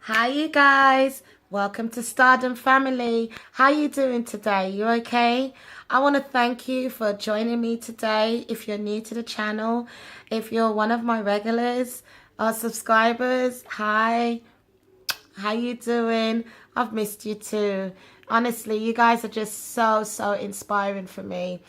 Hi you guys, welcome to Stardom Family. How you doing today? You okay? I want to thank you for joining me today. If you're new to the channel, if you're one of my regulars or subscribers, hi, how you doing? I've missed you too. Honestly, you guys are just so inspiring for me.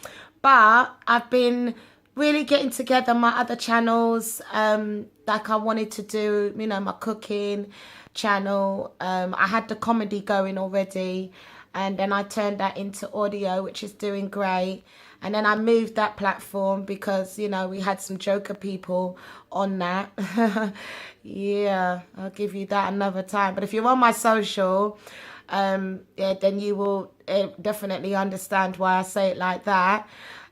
But I've been really getting together my other channels, like I wanted to do, my cooking channel. I had the comedy going already, and then I turned that into audio, which is doing great. And then I moved that platform because, we had some joker people on that. Yeah, I'll give you that another time. But if you're on my social, yeah, then you will definitely understand why I say it like that.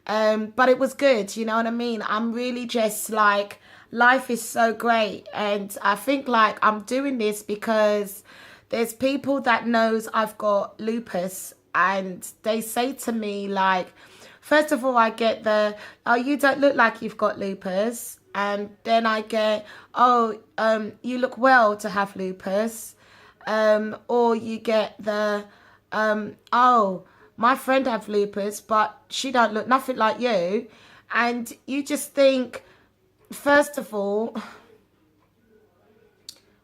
But it was good, you know what I mean? I'm really just like, life is so great. And I think like I'm doing this because there's people that knows I've got lupus, and they say to me like, first of all, I get the, oh, you don't look like you've got lupus. And then I get, oh, you look well to have lupus. Or you get the, oh, my friend have lupus, but she don't look nothing like you. And you just think, first of all,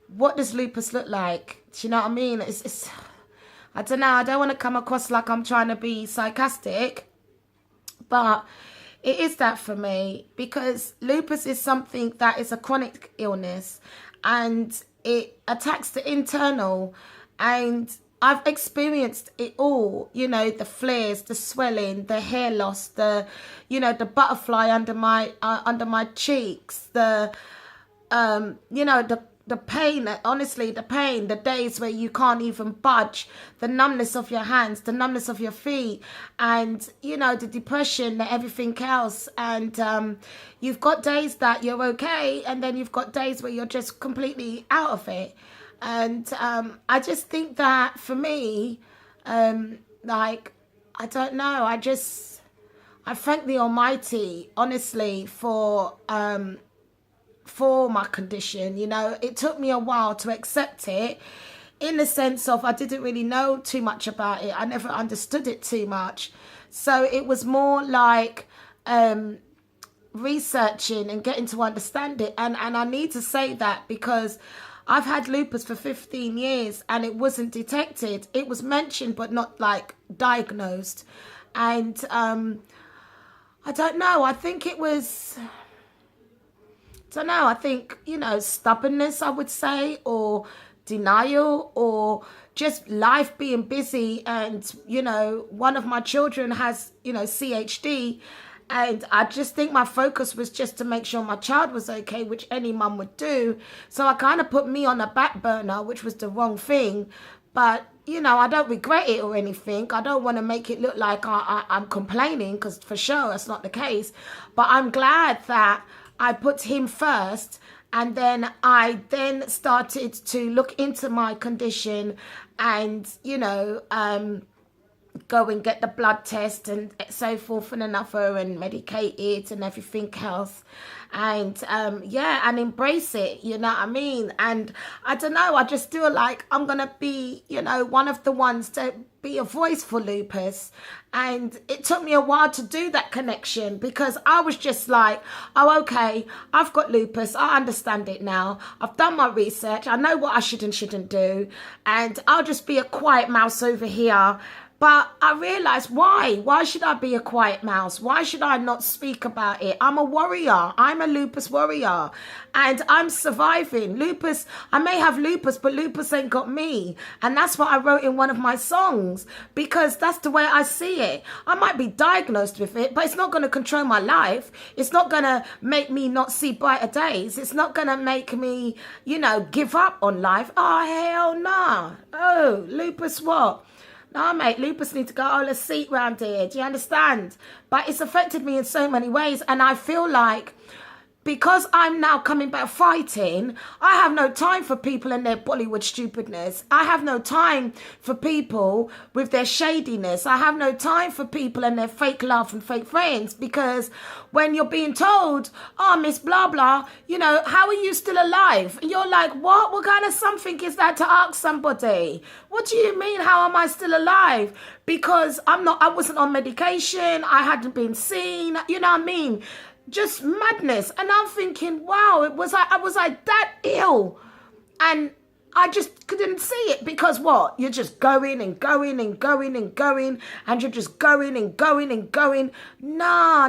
what does lupus look like? Do you know what I mean? It's I don't know. I don't want to come across like I'm trying to be sarcastic, but it is that for me, because lupus is something that is a chronic illness, and it attacks the internal, and I've experienced it all, the flares, the swelling, the hair loss, the butterfly under my cheeks, the pain, honestly, the pain, the days where you can't even budge, the numbness of your hands, the numbness of your feet, and, the depression, the everything else. And you've got days that you're okay, and then you've got days where you're just completely out of it. And I just think that for me, like, I don't know, I thank the Almighty, honestly, for my condition. It took me a while to accept it, in the sense of I didn't really know too much about it. I never understood it too much. So it was more like researching and getting to understand it. And I need to say that because I've had lupus for 15 years and it wasn't detected. It was mentioned but not like diagnosed. And I don't know. I think it was, don't know, I think, stubbornness, I would say, or denial, or just life being busy. And, one of my children has, CHD. And I just think my focus was just to make sure my child was okay, which any mum would do. So I kind of put me on a back burner, which was the wrong thing. But, I don't regret it or anything. I don't want to make it look like I'm complaining, because for sure that's not the case. But I'm glad that I put him first, and then I then started to look into my condition, and, go and get the blood test and so forth and another, and medicate it and everything else. And yeah, and embrace it, you know what I mean? And I don't know, I just feel like I'm gonna be, one of the ones to be a voice for lupus. And it took me a while to do that connection, because I was just like, oh, okay, I've got lupus, I understand it now, I've done my research, I know what I should and shouldn't do, and I'll just be a quiet mouse over here. But I realized, why? Why should I be a quiet mouse? Why should I not speak about it? I'm a warrior. I'm a lupus warrior. And I'm surviving. Lupus, I may have lupus, but lupus ain't got me. And that's what I wrote in one of my songs, because that's the way I see it. I might be diagnosed with it, but it's not going to control my life. It's not going to make me not see brighter days. It's not going to make me, give up on life. Oh, hell nah. Oh, lupus what? No, mate, lupus need to go, oh, let's seat round here. Do you understand? But it's affected me in so many ways. And I feel like because I'm now coming back fighting, I have no time for people and their Bollywood stupidness. I have no time for people with their shadiness. I have no time for people and their fake love and fake friends, because when you're being told, oh, Miss Blah Blah, you know, how are you still alive? And you're like, what? What kind of something is that to ask somebody? What do you mean, how am I still alive? Because I wasn't on medication. I hadn't been seen. You know what I mean? Just madness. And I'm thinking, wow, was I that ill? And I just couldn't see it, because what? You're just going and going and going and going, and you're just going and going and going. Nah.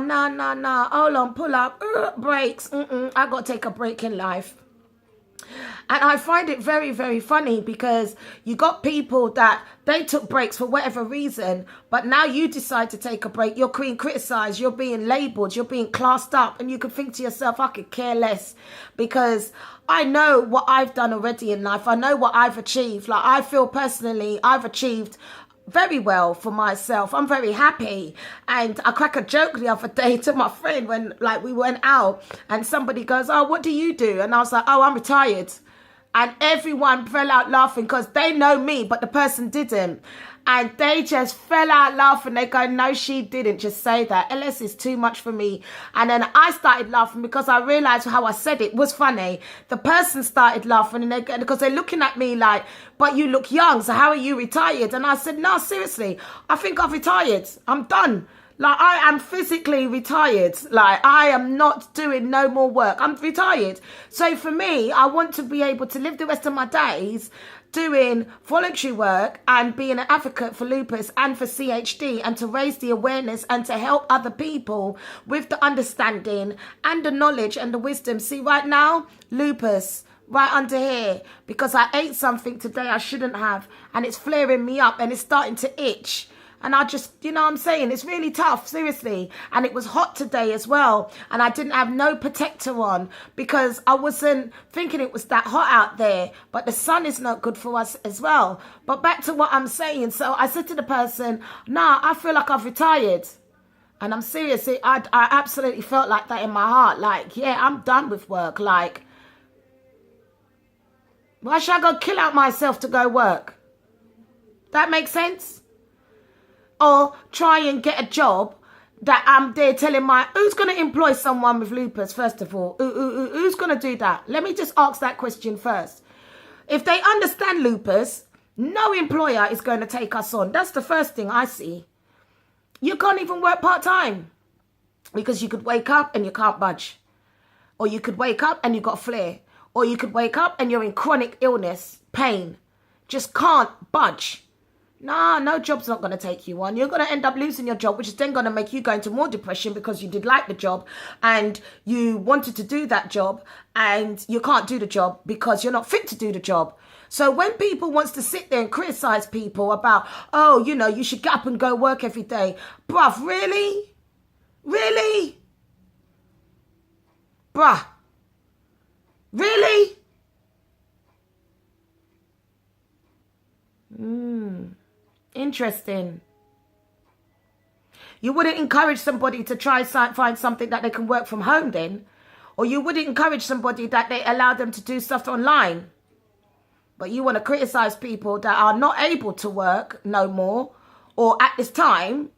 Hold on, pull up, breaks. I got to take a break in life. And I find it very, very funny, because you got people that they took breaks for whatever reason, but now you decide to take a break. You're being criticized, you're being labeled, you're being classed up, and you can think to yourself, I could care less, because I know what I've done already in life. I know what I've achieved. Like, I feel personally I've achieved very well for myself. I'm very happy. And I crack a joke the other day to my friend when, like, we went out and somebody goes, oh, what do you do? And I was like, oh, I'm retired. And everyone fell out laughing, because they know me, but the person didn't. And they just fell out laughing. They go, no, she didn't just say that. LS is too much for me. And then I started laughing, because I realized how I said it was funny. The person started laughing, and because they're looking at me like, but you look young, so how are you retired? And I said, no, seriously, I think I've retired. I'm done. Like, I am physically retired. Like, I am not doing no more work. I'm retired. So for me, I want to be able to live the rest of my days doing voluntary work and being an advocate for lupus and for CHD, and to raise the awareness and to help other people with the understanding and the knowledge and the wisdom. See, right now, lupus, right under here, because I ate something today I shouldn't have, and it's flaring me up and it's starting to itch. And I just, you know what I'm saying? It's really tough, seriously. And it was hot today as well. And I didn't have no protector on, because I wasn't thinking it was that hot out there. But the sun is not good for us as well. But back to what I'm saying. So I said to the person, nah, I feel like I've retired. And I'm serious. I absolutely felt like that in my heart. Like, yeah, I'm done with work. Like, why should I go kill out myself to go work? That makes sense? Or try and get a job that I'm there telling who's going to employ someone with lupus, first of all? Who's going to do that? Let me just ask that question first. If they understand lupus, no employer is going to take us on. That's the first thing I see. You can't even work part-time, because you could wake up and you can't budge. Or you could wake up and you got a flare. Or you could wake up and you're in chronic illness, pain. Just can't budge. Nah, no job's not going to take you on. You're going to end up losing your job, which is then going to make you go into more depression, because you did like the job and you wanted to do that job, and you can't do the job because you're not fit to do the job. So when people wants to sit there and criticize people about, oh, you know, you should get up and go work every day. Bruv, really? Really? Bruh. Really? Interesting. You wouldn't encourage somebody to try find something that they can work from home then? Or you wouldn't encourage somebody that they allow them to do stuff online? But you want to criticize people that are not able to work no more, or at this time?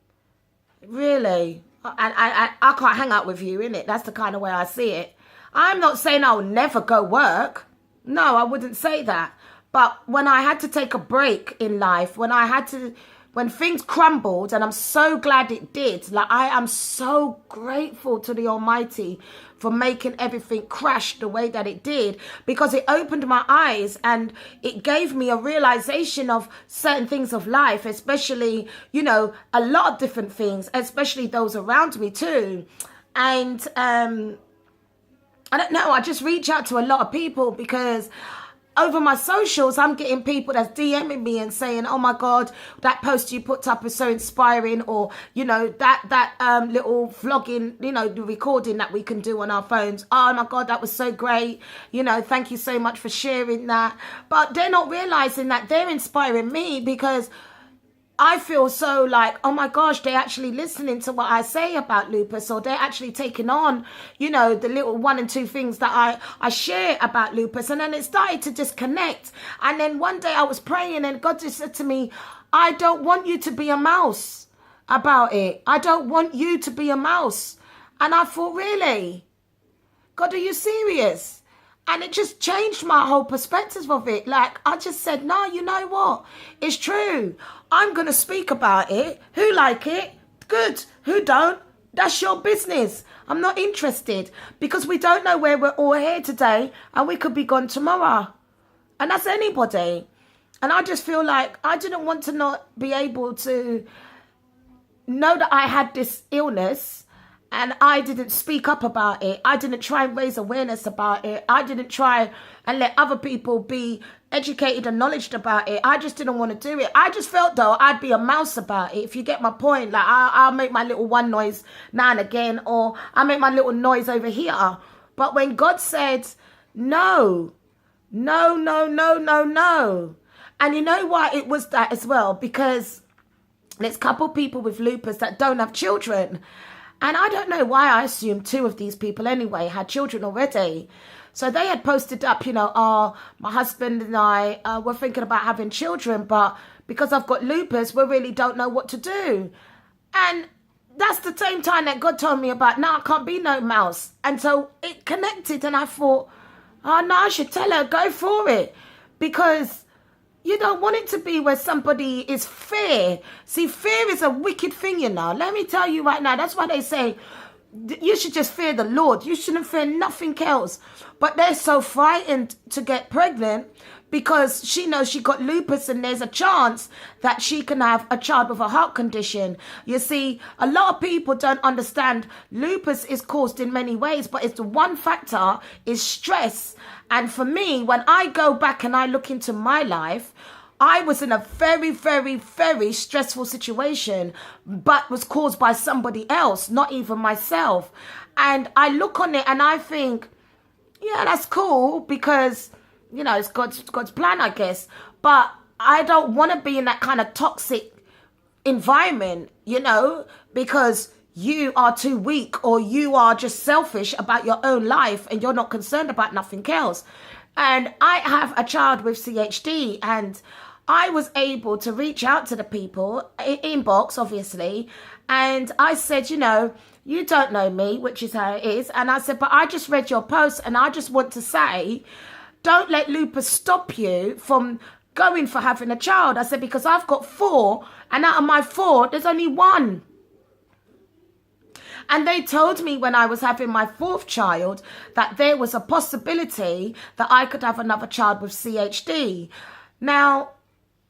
Really? I can't hang out with you, innit? That's the kind of way I see it. I'm not saying I'll never go work. No, I wouldn't say that. But when I had to take a break in life, when things crumbled, and I'm so glad it did. Like, I am so grateful to the Almighty for making everything crash the way that it did, because it opened my eyes and it gave me a realization of certain things of life, especially, you know, a lot of different things, especially those around me too. And I don't know, I just reach out to a lot of people, because over my socials, I'm getting people that's DMing me and saying, oh my God, that post you put up is so inspiring. Or, you know, that little vlogging, you know, the recording that we can do on our phones. Oh my God, that was so great. You know, thank you so much for sharing that. But they're not realizing that they're inspiring me, because I feel so like, oh my gosh, they're actually listening to what I say about lupus, or they're actually taking on, the little one and two things that I share about lupus. And then it started to disconnect. And then one day I was praying and God just said to me, I don't want you to be a mouse about it. I don't want you to be a mouse. And I thought, really? God, are you serious? And it just changed my whole perspective of it. Like, I just said, no, you know what? It's true. I'm going to speak about it. Who like it? Good. Who don't? That's your business. I'm not interested, because we don't know where we're all here today and we could be gone tomorrow. And that's anybody. And I just feel like I didn't want to not be able to know that I had this illness, and I didn't speak up about it. I didn't try and raise awareness about it. I didn't try and let other people be educated and knowledgeable about it. I just didn't want to do it. I just felt, though, I'd be a mouse about it, if you get my point. Like, I'll make my little one noise now and again, or I'll make my little noise over here. But when God said, no, no, no, no, no, no. And you know why it was that as well? Because there's a couple people with lupus that don't have children. And I don't know why I assumed two of these people anyway had children already. So they had posted up, my husband and I were thinking about having children, but because I've got lupus, we really don't know what to do. And that's the same time that God told me about, no, I can't be no mouse. And so it connected, and I thought, oh no, I should tell her, go for it. Because you don't want it to be where somebody is fear. See, fear is a wicked thing, Let me tell you right now. That's why they say you should just fear the Lord. You shouldn't fear nothing else. But they're so frightened to get pregnant because she knows she got lupus and there's a chance that she can have a child with a heart condition. You see, a lot of people don't understand lupus is caused in many ways, but it's the one factor is stress. And for me, when I go back and I look into my life, I was in a very, very, very stressful situation, but was caused by somebody else, not even myself. And I look on it and I think, yeah, that's cool because, it's God's plan, I guess. But I don't want to be in that kind of toxic environment, because you are too weak or you are just selfish about your own life and you're not concerned about nothing else. And I have a child with CHD, and I was able to reach out to the people, inbox obviously, and I said, you don't know me, which is how it is. And I said, but I just read your post and I just want to say, don't let lupus stop you from going for having a child. I said, because I've got 4, and out of my 4, there's only 1. And they told me when I was having my 4th child that there was a possibility that I could have another child with CHD. Now,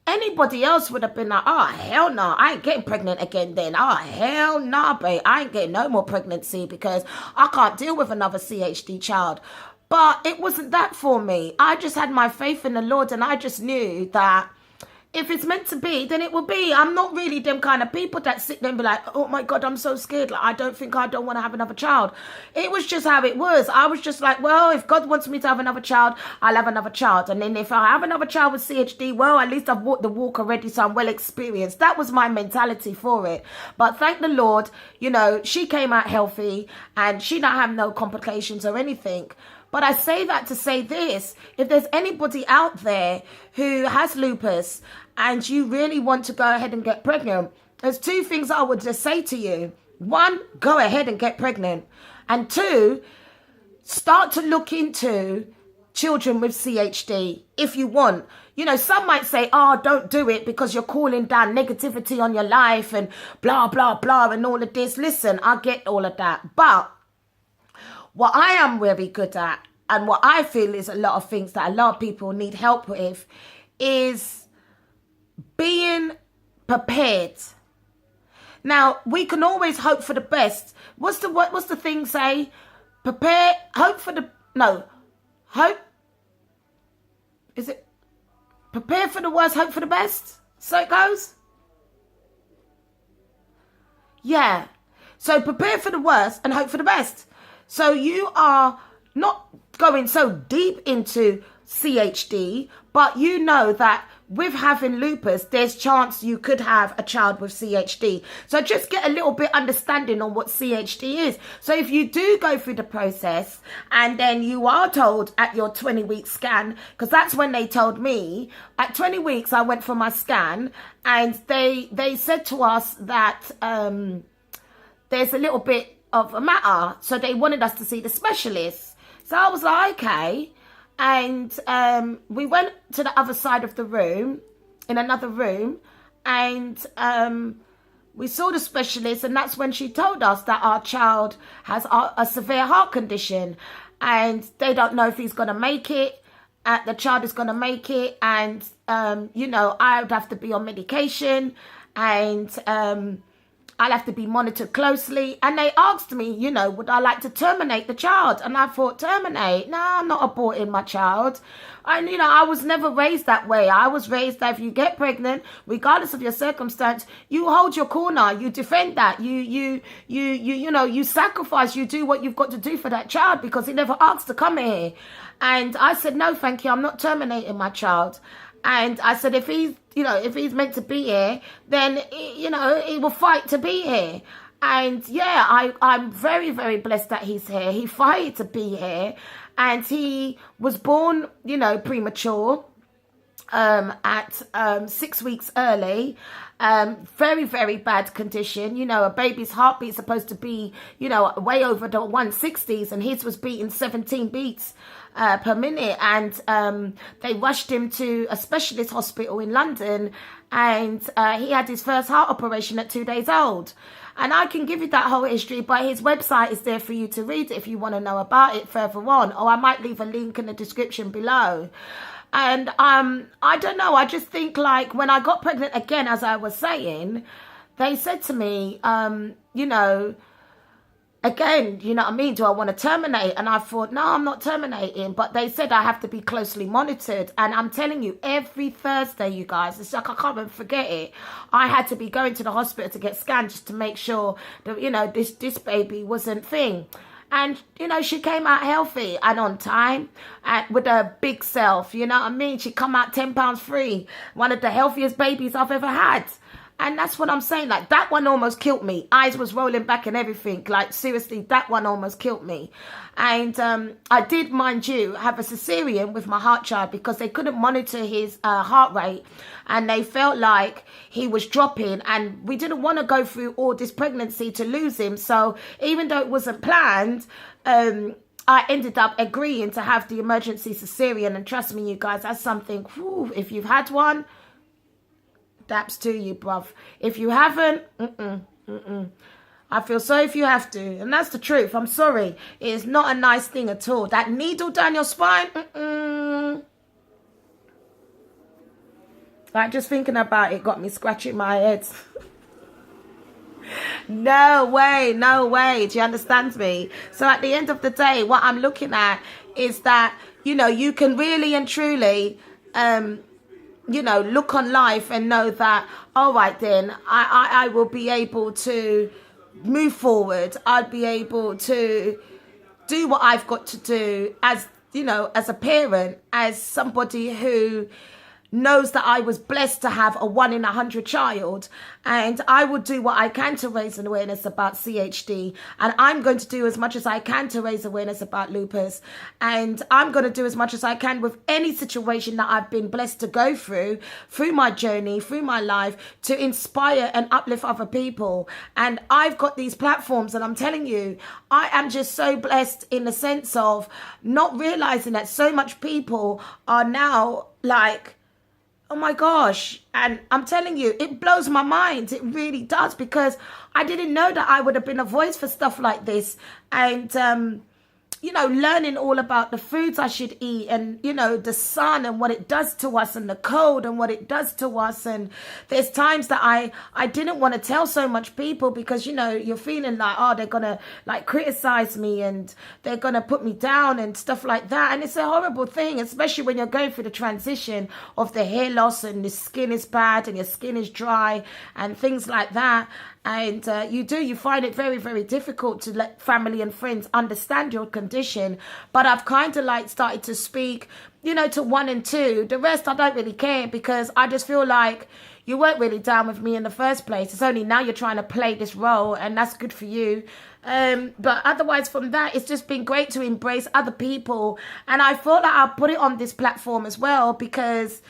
anybody else would have been like, oh, hell no, I ain't getting pregnant again then. Oh, hell no, babe, I ain't getting no more pregnancy because I can't deal with another CHD child. But it wasn't that for me. I just had my faith in the Lord, and I just knew that if it's meant to be, then it will be. I'm not really them kind of people that sit there and be like, oh my God, I'm so scared. Like, I don't want to have another child. It was just how it was. I was just like, well, if God wants me to have another child, I'll have another child. And then if I have another child with CHD, well, at least I've walked the walk already, so I'm well experienced. That was my mentality for it. But thank the Lord, she came out healthy and she not have no complications or anything. But I say that to say this, if there's anybody out there who has lupus and you really want to go ahead and get pregnant, there's 2 things I would just say to you. 1, go ahead and get pregnant. And 2, start to look into children with CHD if you want. Some might say, oh, don't do it because you're calling down negativity on your life and blah, blah, blah and all of this. Listen, I get all of that. But what I am very good at, and what I feel is a lot of things that a lot of people need help with, is being prepared. Now, we can always hope for the best. What's the thing say? Prepare, hope for the, no, hope, is it prepare for the worst, hope for the best? So it goes? Yeah. So prepare for the worst and hope for the best. So you are not going so deep into CHD, but you know that with having lupus, there's chance you could have a child with CHD. So just get a little bit understanding on what CHD is. So if you do go through the process and then you are told at your 20-week scan, because that's when they told me, at 20 weeks I went for my scan, and they said to us that there's a little bit of a matter. So they wanted us to see the specialist. So I was like, okay. And we went to the other side of the room, in another room, and we saw the specialist, and that's when she told us that our child has a severe heart condition, and they don't know if he's going to make it, the child is going to make it, and, you know, I would have to be on medication, and I'll have to be monitored closely. And they asked me, you know, would I like to terminate the child? And I thought, terminate? No, I'm not aborting my child. And, you know, I was never raised that way. I was raised that if you get pregnant, regardless of your circumstance, you hold your corner, you defend that, you know, you sacrifice, you do what you've got to do for that child, because he never asked to come here. And I said, no, thank you, I'm not terminating my child. And I said, if he's meant to be here, then, you know, he will fight to be here. And yeah, I'm very, very blessed that he's here. He fighted to be here. And he was born, you know, premature, at 6 weeks early. Very, very bad condition. You know, a baby's heartbeat is supposed to be, you know, way over the 160s, and his was beating 17 beats per minute. And they rushed him to a specialist hospital in London, and he had his first heart operation at 2 days old. And I can give you that whole history, but his website is there for you to read it if you want to know about it further on, or I might leave a link in the description below. And I don't know, I just think, like, when I got pregnant again, as I was saying, they said to me, you know, again, you know what I mean, do I want to terminate? And I thought, no, I'm not terminating. But they said I have to be closely monitored. And I'm telling you, every Thursday, you guys, it's like I can't even forget it. I had to be going to the hospital to get scanned just to make sure that, you know, this baby wasn't thing. And, you know, she came out healthy and on time, and with a big self, you know what I mean? She come out 10 pounds free. One of the healthiest babies I've ever had. And that's what I'm saying. Like, that one almost killed me. Eyes was rolling back and everything. Like, seriously, that one almost killed me. And I did, mind you, have a cesarean with my heart child, because they couldn't monitor his heart rate. And they felt like he was dropping. And we didn't want to go through all this pregnancy to lose him. So even though it wasn't planned, I ended up agreeing to have the emergency cesarean. And trust me, you guys, that's something, whew, if you've had one, daps to you, bruv. If you haven't, I feel sorry if you have to. And that's the truth. I'm sorry. It is not a nice thing at all. That needle down your spine, like, just thinking about it got me scratching my head. No way, no way. Do you understand me? So at the end of the day, what I'm looking at is that, you know, you can really and truly, you know, look on life and know that, all right, then I will be able to move forward. I'll be able to do what I've got to do as, you know, as a parent, as somebody who knows that I was blessed to have a 1 in 100 child, and I will do what I can to raise an awareness about CHD, and I'm going to do as much as I can to raise awareness about lupus, and I'm going to do as much as I can with any situation that I've been blessed to go through my journey, through my life, to inspire and uplift other people. And I've got these platforms, and I'm telling you, I am just so blessed in the sense of not realizing that so much people are now like, oh my gosh. And I'm telling you, it blows my mind. It really does, because I didn't know that I would have been a voice for stuff like this. And, you know, learning all about the foods I should eat, and, you know, the sun and what it does to us, and the cold and what it does to us. And there's times that I didn't want to tell so much people, because, you know, you're feeling like, oh, they're going to like criticize me and they're going to put me down and stuff like that. And it's a horrible thing, especially when you're going through the transition of the hair loss, and the skin is bad and your skin is dry and things like that. And you find it very, very difficult to let family and friends understand your condition. But I've kind of like started to speak to 1 and 2. The rest I don't really care, because I just feel like you weren't really down with me in the first place. It's only now you're trying to play this role, and that's good for you. But otherwise from that, it's just been great to embrace other people. And I thought that I'll put it on this platform as well, because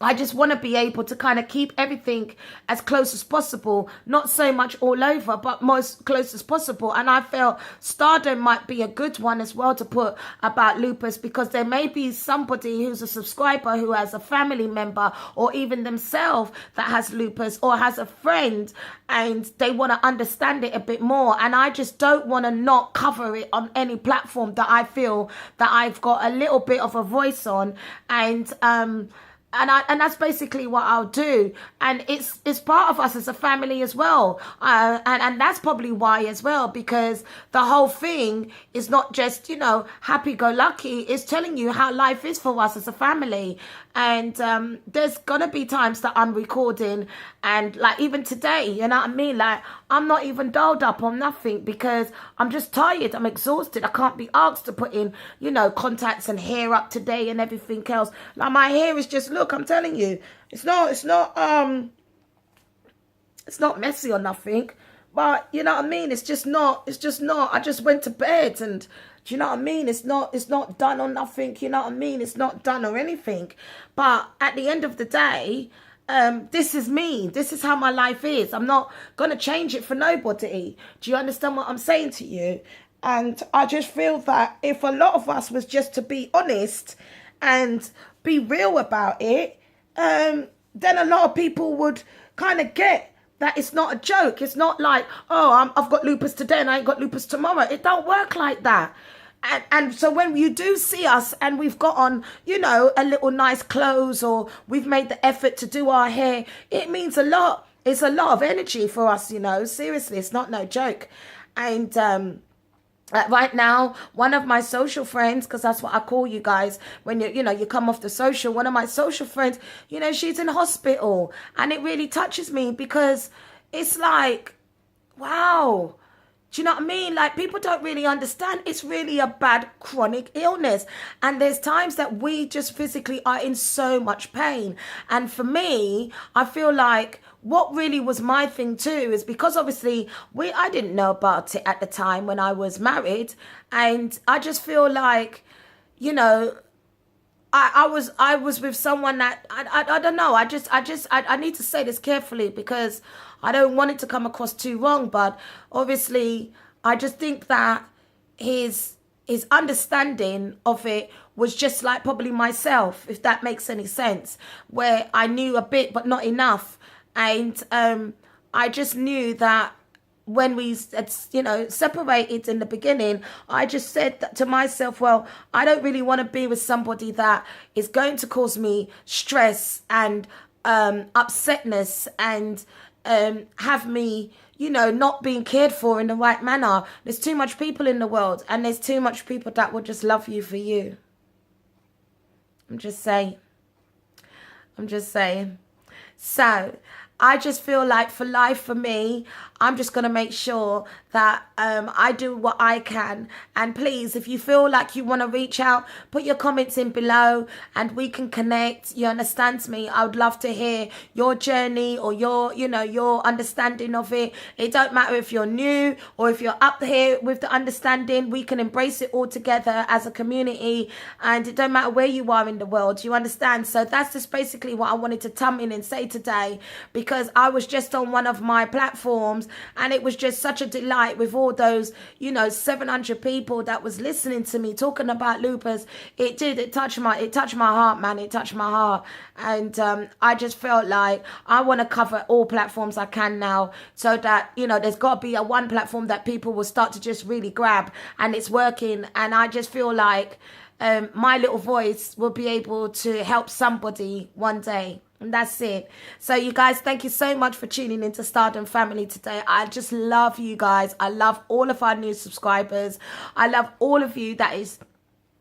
I just want to be able to kind of keep everything as close as possible. Not so much all over, but most close as possible. And I felt Stardom might be a good one as well to put about lupus, because there may be somebody who's a subscriber who has a family member or even themselves that has lupus, or has a friend and they want to understand it a bit more. And I just don't want to not cover it on any platform that I feel that I've got a little bit of a voice on. And that's basically what I'll do. And it's part of us as a family as well. And that's probably why as well, because the whole thing is not just, happy-go-lucky. It's telling you how life is for us as a family. And there's going to be times that I'm recording, and like even today, you know what I mean? Like, I'm not even dolled up on nothing, because I'm just tired. I'm exhausted. I can't be asked to put in, contacts and hair up today and everything else. Like, my hair is just, look, I'm telling you, it's not messy or nothing, but you know what I mean? It's just not. I just went to bed, and do you know what I mean? It's not done or nothing, you know what I mean? It's not done or anything. But at the end of the day, this is me. This is how my life is. I'm not going to change it for nobody. Do you understand what I'm saying to you? And I just feel that if a lot of us was just to be honest and be real about it, then a lot of people would kind of get that it's not a joke. It's not like, oh, I've got lupus today and I ain't got lupus tomorrow. It don't work like that. And so when you do see us and we've got on, a little nice clothes, or we've made the effort to do our hair, it means a lot. It's a lot of energy for us, seriously, it's not no joke. And right now, one of my social friends, because that's what I call you guys when you come off the social, one of my social friends, she's in hospital, and it really touches me, because it's like, wow. Do you know what I mean? Like, people don't really understand. It's really a bad chronic illness. And there's times that we just physically are in so much pain. And for me, I feel like what really was my thing too is because obviously I didn't know about it at the time when I was married. And I just feel like, I was with someone that I don't know. I need to say this carefully, because I don't want it to come across too wrong. But obviously, I just think that his understanding of it was just like probably myself, if that makes any sense, where I knew a bit but not enough. And I just knew that when we, separated in the beginning, I just said that to myself, well, I don't really want to be with somebody that is going to cause me stress and upsetness and have me, not being cared for in the right manner. There's too much people in the world, and there's too much people that will just love you for you. I'm just saying. So I just feel like for life, for me, I'm just going to make sure that I do what I can. And please, if you feel like you want to reach out, put your comments in below and we can connect. You understand me? I would love to hear your journey or your understanding of it. It don't matter if you're new or if you're up here with the understanding. We can embrace it all together as a community, and it don't matter where you are in the world. You understand? So that's just basically what I wanted to come in and say today, because I was just on one of my platforms and it was just such a delight with all those 700 people that was listening to me talking about lupus. It touched my heart, man. It touched my heart. And I just felt like I want to cover all platforms I can now, so that there's got to be a one platform that people will start to just really grab, and it's working. And I just feel like my little voice will be able to help somebody one day. And that's it. So you guys, thank you so much for tuning into Stardom Family today. I just love you guys. I love all of our new subscribers. I love all of you that is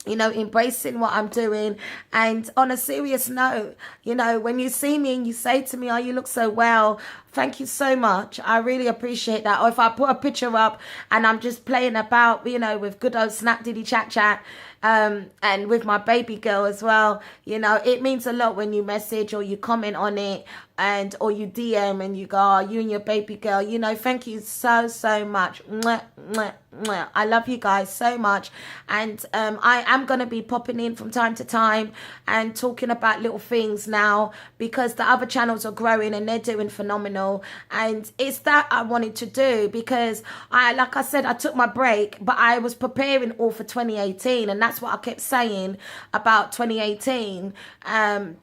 embracing what I'm doing. And on a serious note, when you see me and you say to me, oh, you look so well, thank you so much. I really appreciate that. Or if I put a picture up and I'm just playing about, with good old Snap Diddy Chat Chat, and with my baby girl as well. You know, it means a lot when you message or you comment on it, and or you DM and you go, oh, you and your baby girl, you know, thank you so much. Mwah, mwah, mwah. I love you guys so much. And I am going to be popping in from time to time and talking about little things now, because the other channels are growing and they're doing phenomenal. And it's that I wanted to do, because like I said, I took my break, but I was preparing all for 2018. And that's what I kept saying about 2018.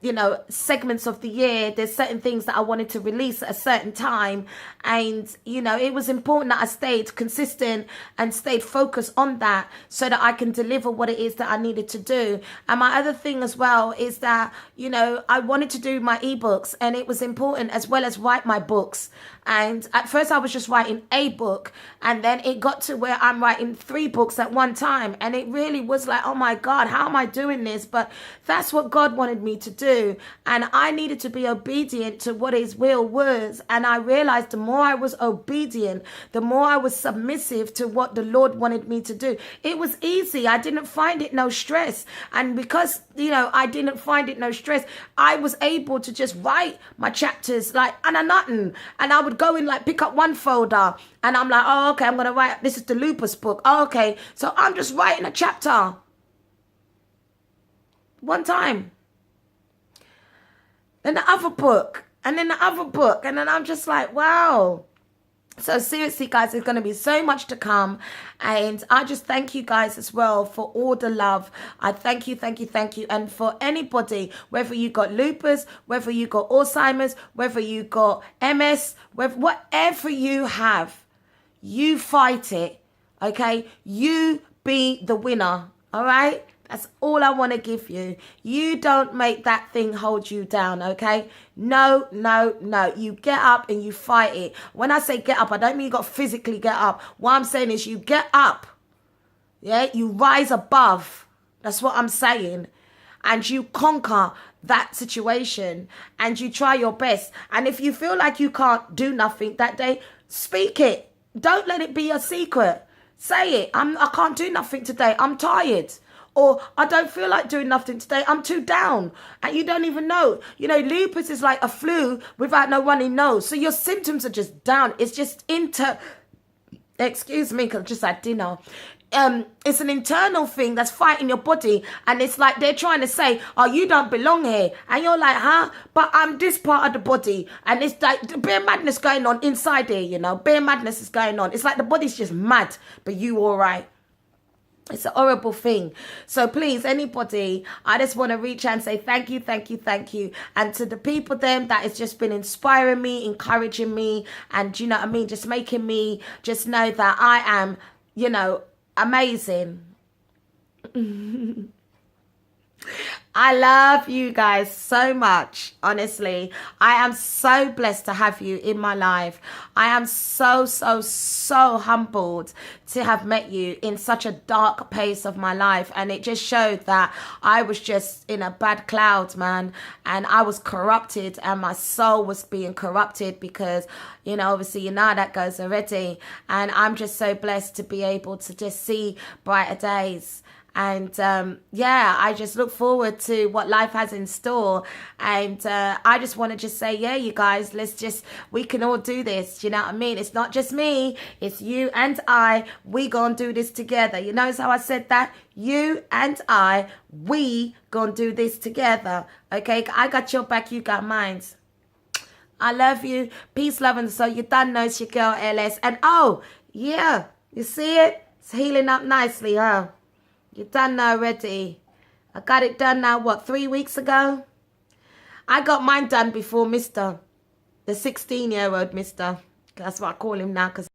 You know, segments of the year, there's certain things that I wanted to release at a certain time. And, you know, it was important that I stayed consistent and stayed focused on that, so that I can deliver what it is that I needed to do. And my other thing as well is that, you know, I wanted to do my ebooks, and it was important as well as write my books. And at first I was just writing a book, and then it got to where I'm writing 3 books at one time. And it really was like, oh my God, how am I doing this? But that's what God wanted me to do. And I needed to be obedient to what his will was. And I realized the more I was obedient, the more I was submissive to what the Lord wanted me to do. It was easy. I didn't find it no stress. And because, you know, I didn't find it no stress, I was able to just write my chapters like and a nothing. And I would go in, like, pick up one folder, and I'm like, oh, okay, I'm going to write, this is the lupus book. Oh, okay. So I'm just writing a chapter one time. Then the other book, and then the other book. And then I'm just like, wow. So seriously, guys, there's going to be so much to come. And I just thank you guys as well for all the love. I thank you. And for anybody, whether you got lupus, whether you got Alzheimer's, whether you got MS, whatever you have, you fight it. Okay? You be the winner. All right? That's all I want to give you. You don't make that thing hold you down, okay? No. You get up and you fight it. When I say get up, I don't mean you got to physically get up. What I'm saying is you get up. Yeah? You rise above. That's what I'm saying. And you conquer that situation. And you try your best. And if you feel like you can't do nothing that day, speak it. Don't let it be a secret. Say it. I can't do nothing today. I'm tired. Or I don't feel like doing nothing today. I'm too down. And you don't even know. You know, lupus is like a flu without no runny nose. So your symptoms are just down. It's just excuse me, because I just had dinner. It's an internal thing that's fighting your body. And it's like they're trying to say, oh, you don't belong here. And you're like, huh? But I'm this part of the body. And it's like bear madness going on inside here, you know. Bear madness is going on. It's like the body's just mad, but you all right. It's a horrible thing. So please, anybody, I just want to reach out and say thank you. And to the people then that has just been inspiring me, encouraging me, and you know what I mean, just making me just know that I am, you know, amazing. I love you guys so much. Honestly, I am so blessed to have you in my life. I am so humbled to have met you in such a dark place of my life. And it just showed that I was just in a bad cloud, man. And I was corrupted, and my soul was being corrupted because, you know, obviously, you know how that goes already. And I'm just so blessed to be able to just see brighter days. And yeah, I just look forward to what life has in store. And I just want to just say, yeah, you guys, we can all do this. You know what I mean? It's not just me. It's you and I. We gonna do this together. You notice how I said that? You and I, we gonna do this together. Okay? I got your back. You got mine. I love you. Peace, love, and so you done know it's your girl, LS. And oh, yeah, you see it? It's healing up nicely, huh? You done now already. I got it done now, what, 3 weeks ago? I got mine done before Mr. The 16-year-old Mr. That's what I call him now, because